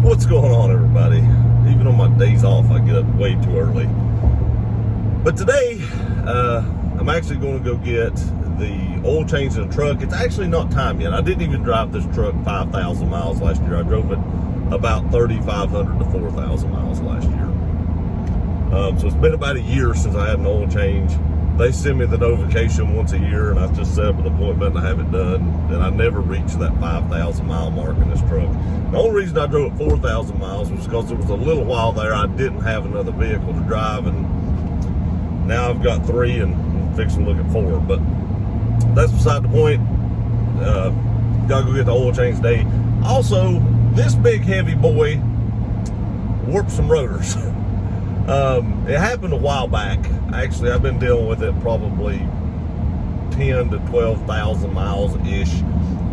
What's going on, everybody? Even on my days off, I get up way too early. But today, I'm actually going to go get the oil change in the truck. It's actually not time yet. I didn't even drive this truck 5,000 miles last year. I drove it about 3,500 to 4,000 miles last year. So it's been about a year since I had an oil change. They send me the notification once a year, and I just set up an appointment and I have it done. And I never reached that 5,000 mile mark in this truck. The only reason I drove it 4,000 miles was because there was a little while there I didn't have another vehicle to drive, and now I've got 3 and I'm fixing to look at 4. But that's beside the point. Gotta go get the oil change today. Also, this big heavy boy warped some rotors. It happened a while back. Actually, I've been dealing with it probably 10 to 12,000 miles ish.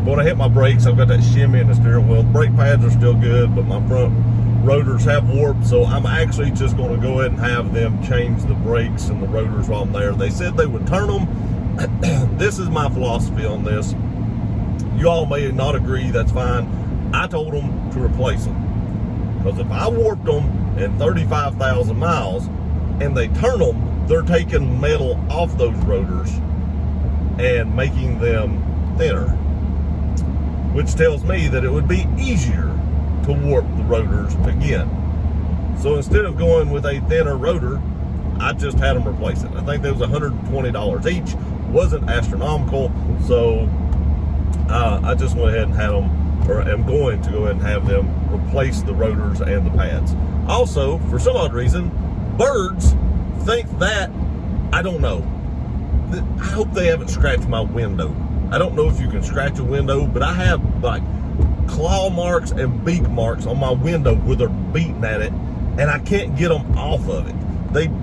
When I hit my brakes, I've got that shimmy in the steering wheel. Brake pads are still good, but my front rotors have warped, so I'm actually just going to go ahead and have them change the brakes and the rotors while I'm there. They said they would turn them. This is my philosophy on this. You all may not agree, that's fine. I told them to replace them, because if I warped them in 35,000 miles and they turn them, they're taking metal off those rotors and making them thinner, which tells me that it would be easier to warp the rotors again. So instead of going with a thinner rotor, I just had them replace it. I think that was $120 each. Wasn't astronomical, so I just went ahead and had them, or am going to go ahead and have them replace the rotors and the pads. Also, for some odd reason, birds think that, I don't know. I hope they haven't scratched my window. I don't know if you can scratch a window, but I have like claw marks and beak marks on my window where they're beating at it, and I can't get them off of it.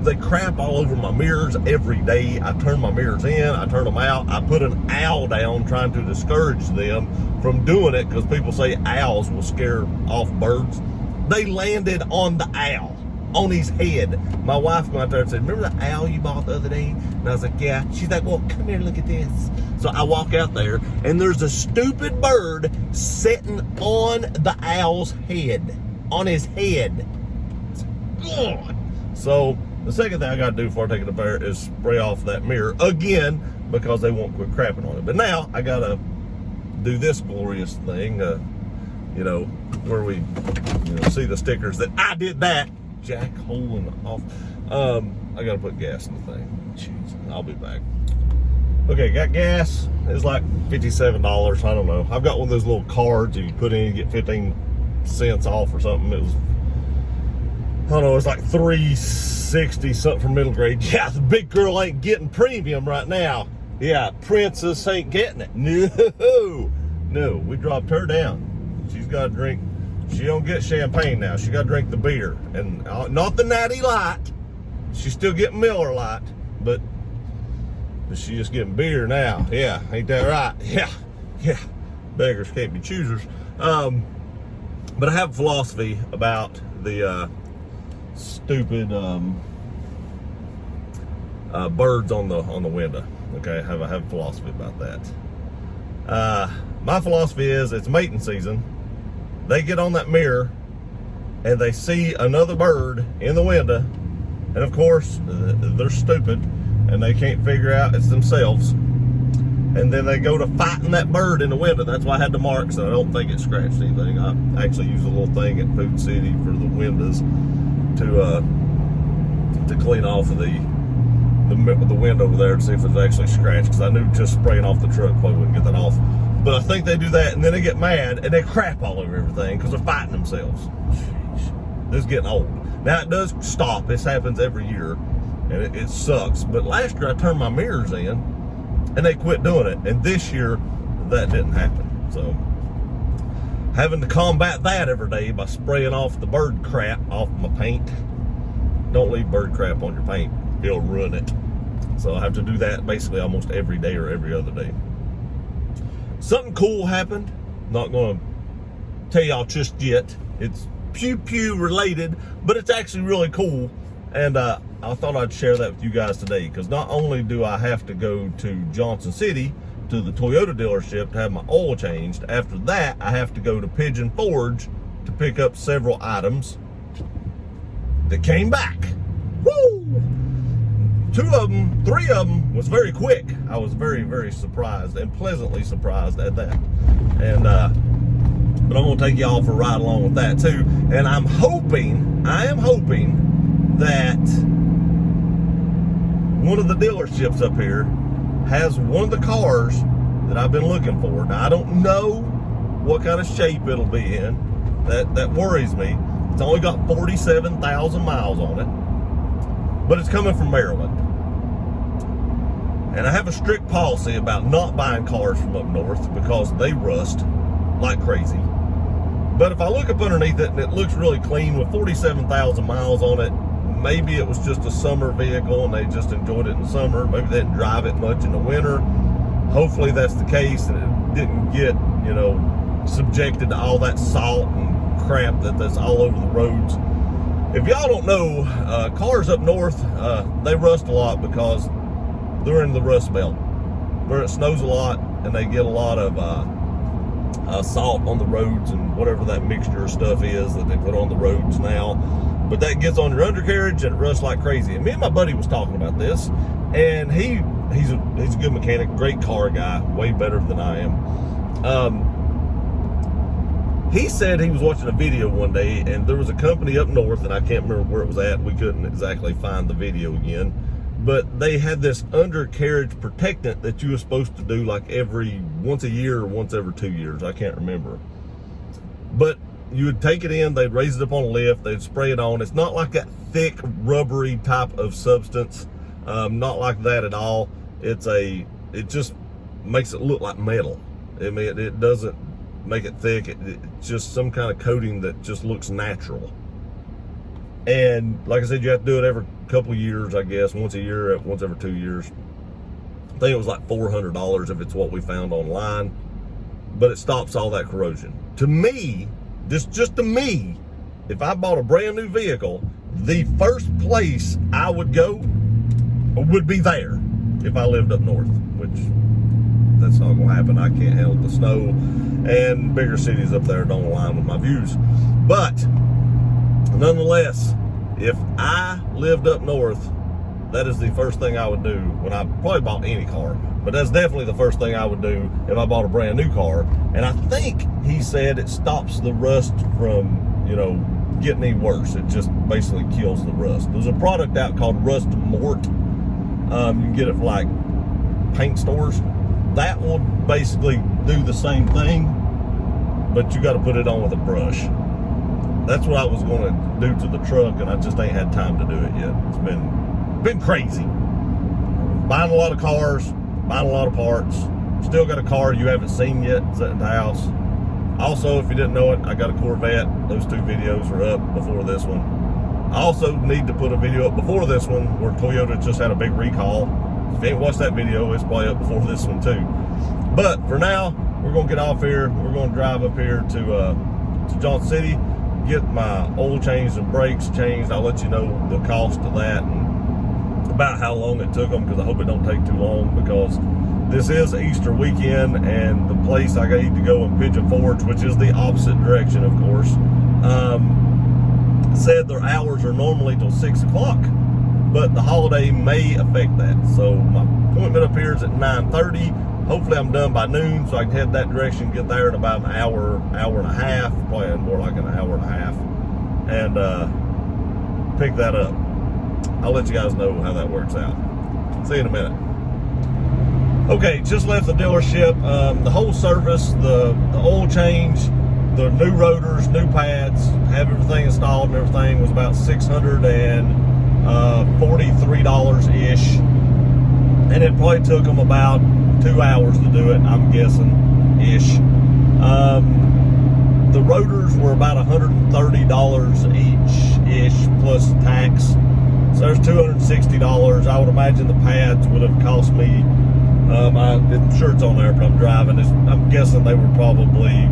They crap all over my mirrors every day. I turn my mirrors in, I turn them out. I put an owl down trying to discourage them from doing it, because people say owls will scare off birds. They landed on the owl, on his head. My wife went out there and said, "Remember the owl you bought the other day?" And I was like, "Yeah." She's like, "Well, come here, look at this." So I walk out there, and there's a stupid bird sitting on the owl's head, on his head. God. So the second thing I got to do before I take it up there is spray off that mirror again, because they won't quit crapping on it. But now I got to do this glorious thing, where we see the stickers that I did that. Jack holing off. I got to put gas in the thing. Jeez, I'll be back. Okay, got gas. It's like $57. I don't know. I've got one of those little cards if you put in, you get 15 cents off or something. It was, I don't know, it's like $3.60 something for middle grade. Yeah, the big girl ain't getting premium right now. Yeah, Princess ain't getting it. No, we dropped her down. She's got to drink. She don't get champagne now. She got to drink the beer, and not the Natty Light. She's still getting Miller Lite, but she's just getting beer now. Yeah, ain't that right? Yeah. Beggars can't be choosers. But I have a philosophy about the stupid birds on the window. Okay, I have a philosophy about that. My philosophy is, it's mating season. They get on that mirror and they see another bird in the window, and of course they're stupid and they can't figure out it's themselves, and then they go to fighting that bird in the window. That's why I had the marks, and I don't think it scratched anything. I actually used a little thing at Food City for the windows to clean off of the window over there to see if it's actually scratched, because I knew just spraying off the truck probably wouldn't get that off. But I think they do that, and then they get mad, and they crap all over everything because they're fighting themselves. Jeez. This is getting old. Now, it does stop. This happens every year, and it sucks. But last year, I turned my mirrors in, and they quit doing it. And this year, that didn't happen. So, having to combat that every day by spraying off the bird crap off my paint. Don't leave bird crap on your paint. It'll ruin it. So, I have to do that basically almost every day or every other day. Something cool happened. Not going to tell y'all just yet. It's pew pew related, but it's actually really cool. And I thought I'd share that with you guys today, because not only do I have to go to Johnson City to the Toyota dealership to have my oil changed, after that I have to go to Pigeon Forge to pick up several items that came back. Woo! 3 of them was very quick. I was very, very surprised and pleasantly surprised at that. And but I'm gonna take y'all for a ride along with that too. And I am hoping that one of the dealerships up here has one of the cars that I've been looking for. Now I don't know what kind of shape it'll be in. That worries me. It's only got 47,000 miles on it, but it's coming from Maryland. And I have a strict policy about not buying cars from up north because they rust like crazy. But if I look up underneath it and it looks really clean with 47,000 miles on it, maybe it was just a summer vehicle and they just enjoyed it in the summer. Maybe they didn't drive it much in the winter. Hopefully that's the case and it didn't get, you know, subjected to all that salt and crap that's all over the roads. If y'all don't know, cars up north, they rust a lot because they're in the rust belt where it snows a lot and they get a lot of salt on the roads and whatever that mixture of stuff is that they put on the roads now. But that gets on your undercarriage and it rusts like crazy. And me and my buddy was talking about this, and he's a good mechanic, great car guy, way better than I am. He said he was watching a video one day and there was a company up north, and I can't remember where it was at. We couldn't exactly find the video again, but they had this undercarriage protectant that you were supposed to do like once a year or once every 2 years. I can't remember. But you would take it in, they'd raise it up on a lift, they'd spray it on. It's not like that thick, rubbery type of substance. Not like that at all. It just makes it look like metal. I mean, it doesn't make it thick. It's just some kind of coating that just looks natural. And like I said, you have to do it every couple of years, I guess, once a year, once every 2 years. I think it was like $400 if it's what we found online, but it stops all that corrosion. To me, just to me, if I bought a brand new vehicle, the first place I would go would be there if I lived up north, which that's not gonna happen. I can't handle the snow, and bigger cities up there don't align with my views. But nonetheless, if I lived up north, that is the first thing I would do when I probably bought any car. But that's definitely the first thing I would do if I bought a brand new car. And I think he said it stops the rust from, you know, getting any worse. It just basically kills the rust. There's a product out called Rust Mort. You can get it for like paint stores. That will basically do the same thing, but you got to put it on with a brush. That's what I was going to do to the truck, and I just ain't had time to do it yet. It's been crazy. Buying a lot of cars, buying a lot of parts. Still got a car you haven't seen yet sitting at the house. Also, if you didn't know it, I got a Corvette. Those 2 videos are up before this one. I also need to put a video up before this one where Toyota just had a big recall. If you ain't watched that video, it's probably up before this one too. But for now, we're gonna get off here. We're gonna drive up here to Johnson City, get my oil changed and brakes changed. I'll let you know the cost of that and about how long it took them, because I hope it don't take too long, because this is Easter weekend and the place I need to go in Pigeon Forge, which is the opposite direction, of course, said their hours are normally till 6 o'clock, but the holiday may affect that. So my appointment up here is at 9:30. Hopefully I'm done by noon so I can head that direction, get there in about an hour and a half, probably more like an hour and a half, and pick that up. I'll let you guys know how that works out. See you in a minute. Okay, just left the dealership. The whole service, the oil change, the new rotors, new pads, have everything installed and everything was about $643-ish. And it probably took them about 2 hours to do it, I'm guessing, ish. The rotors were about $130 each-ish plus tax. So there's $260. I would imagine the pads would have cost me, I'm sure it's on there, but I'm driving. I'm guessing they were probably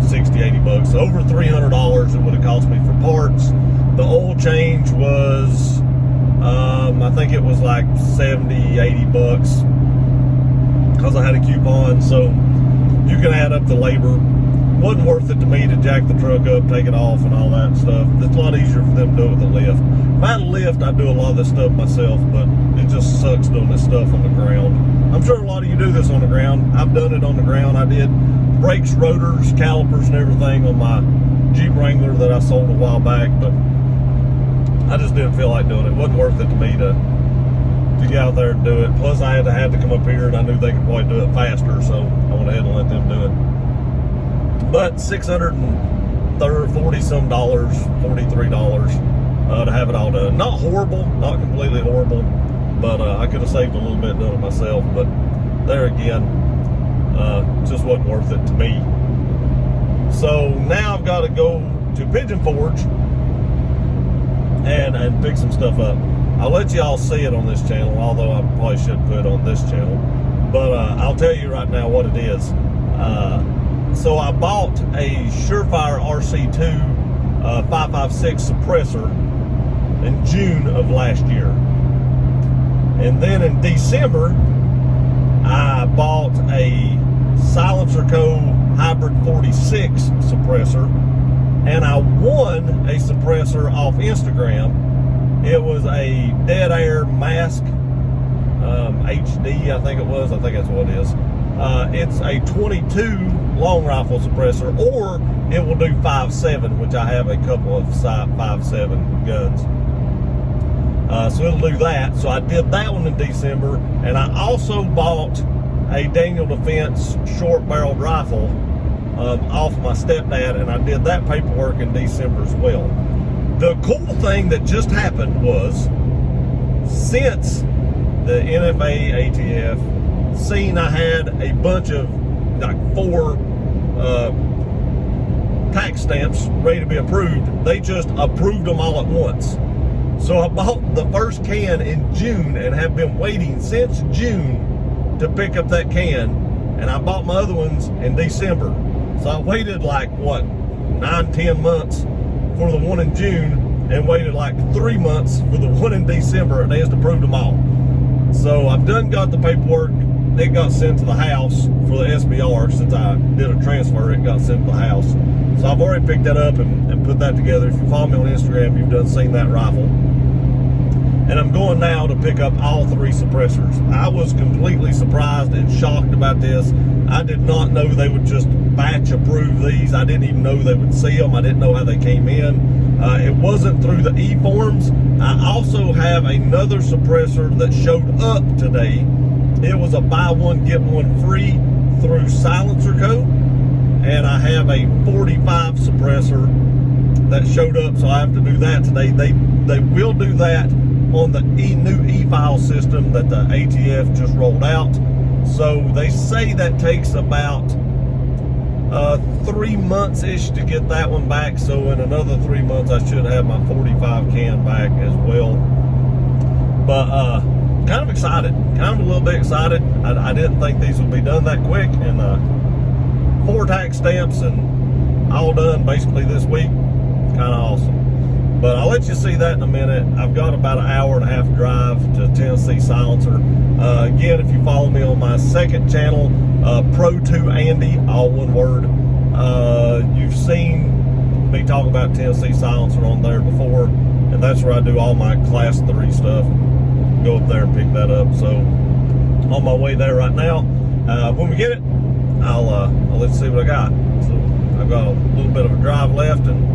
60, 80 bucks. So over $300 it would have cost me for parts. The oil change was, I think it was like 70, 80 bucks because I had a coupon. So you can add up the labor wasn't worth it to me to jack the truck up, take it off, and all that stuff. It's a lot easier for them to do it with a lift. If I had a lift, I'd do a lot of this stuff myself, but it just sucks doing this stuff on the ground. I'm sure a lot of you do this on the ground. I've done it on the ground. I did brakes, rotors, calipers, and everything on my Jeep Wrangler that I sold a while back, but I just didn't feel like doing it. It wasn't worth it to me to get out there and do it. Plus, I had to come up here, and I knew they could probably do it faster, so I went ahead and let them do it. But $640 some dollars, $43 to have it all done. Not horrible, not completely horrible, but I could have saved a little bit doing it myself. But there again, just wasn't worth it to me. So now I've got to go to Pigeon Forge and pick some stuff up. I'll let you all see it on this channel, although I probably should put it on this channel. But I'll tell you right now what it is. So I bought a Surefire RC2 556 suppressor in June of last year. And then in December, I bought a Silencer Co. Hybrid 46 suppressor, and I won a suppressor off Instagram. It was a Dead Air Mask HD, I think it was. I think that's what it is. It's a 22 long rifle suppressor, or it will do 5.7, which I have a couple of 5.7 guns. So it'll do that. So I did that one in December, and I also bought a Daniel Defense short-barreled rifle off my stepdad, and I did that paperwork in December as well. The cool thing that just happened was, since the NFA ATF seen I had a bunch of like 4 tax stamps ready to be approved, they just approved them all at once. So I bought the first can in June and have been waiting since June to pick up that can, and I bought my other ones in December. So I waited like, what, 9-10 months for the one in June, and waited like 3 months for the one in December, and they just approved them all. So I've done got the paperwork. It got sent to the house for the SBR. Since I did a transfer, it got sent to the house. So I've already picked that up and put that together. If you follow me on Instagram, you've seen that rifle. And I'm going now to pick up all 3 suppressors. I was completely surprised and shocked about this. I did not know they would just batch approve these. I didn't even know they would see them. I didn't know how they came in. It wasn't through the e-forms. I also have another suppressor that showed up today. It was a buy one, get one free through Silencer Co. And I have a 45 suppressor that showed up, so I have to do that today. They will do that on the new e-file system that the ATF just rolled out. So they say that takes about 3 months-ish to get that one back. So in another 3 months, I should have my 45 can back as well. But kind of excited, kind of a little bit excited. I didn't think these would be done that quick, and 4 tax stamps and all done basically this week. Kind of awesome. But I'll let you see that in a minute. I've got about an hour and a half drive to Tennessee Silencer. Again, if you follow me on my second channel, Pro2 Andy, all one word, you've seen me talk about Tennessee Silencer on there before, and that's where I do all my Class 3 stuff. Go up there and pick that up. So on my way there right now. When we get it, I'll let you see what I got. So I've got a little bit of a drive left, and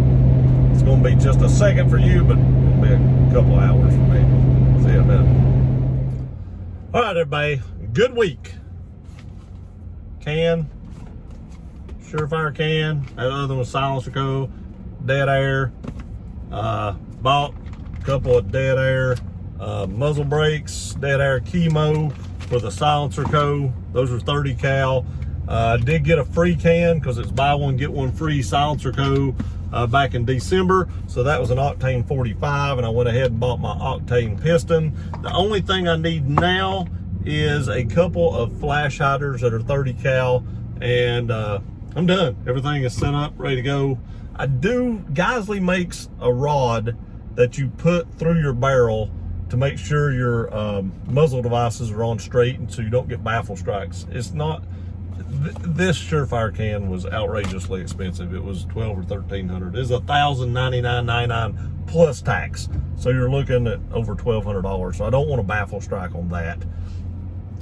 it's going to be just a second for you, but it'll be a couple of hours for me. See you in a minute. All right, everybody. Good week. Can. Surefire can. That other one was Silencer Co. Dead Air. Bought a couple of Dead Air muzzle brakes. Dead Air Chemo for the Silencer Co. Those are 30 cal. I did get a free can because it's buy one, get one free Silencer Co. Back in December. So that was an Octane 45, and I went ahead and bought my Octane piston. The only thing I need now is a couple of flash hiders that are 30 cal, and I'm done. Everything is set up, ready to go. Geisley makes a rod that you put through your barrel to make sure your muzzle devices are on straight, and so you don't get baffle strikes. this Surefire can was outrageously expensive. It was $1,200 or $1,300. It's $1,099.99 plus tax. So you're looking at over $1,200. So I don't want to baffle strike on that.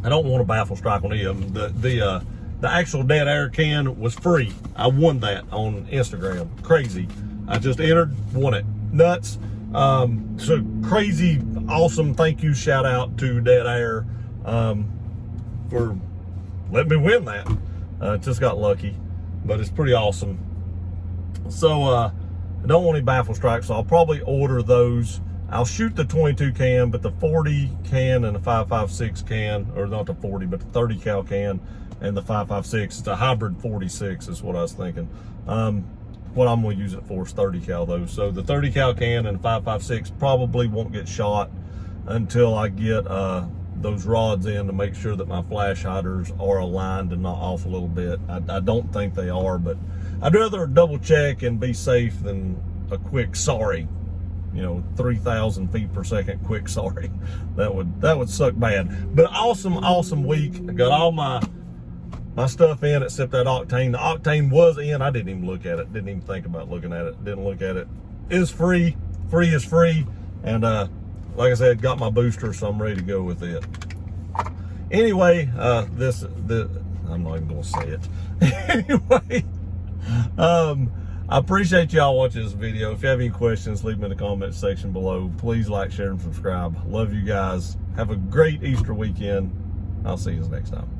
I don't want to baffle strike on him. The actual Dead Air can was free. I won that on Instagram. Crazy. I just entered, won it. Nuts. So crazy, awesome. Thank you. Shout out to Dead Air for letting me win that. Just got lucky, but it's pretty awesome. So I don't want any baffle strikes, so I'll probably order those. I'll shoot the 22 can, but the 40 can and the 5.56 can, or not the 40, but the 30 cal can and the 5.56. It's a hybrid 46 is what I was thinking. What I'm going to use it for is 30 cal though. So the 30 cal can and 5.56 probably won't get shot until I get those rods in to make sure that my flash hiders are aligned and not off a little bit. I don't think they are, but I'd rather double check and be safe than a quick sorry. 3,000 feet per second quick sorry. That would suck bad. But awesome week. I got all my stuff in except that octane. The octane was in. I didn't even look at it. Didn't even think about looking at it. Didn't look at it. It's free. Free is free. And like I said, got my booster, so I'm ready to go with it. Anyway, I'm not even gonna say it. Anyway, I appreciate y'all watching this video. If you have any questions, leave them in the comment section below. Please like, share, and subscribe. Love you guys. Have a great Easter weekend. I'll see you next time.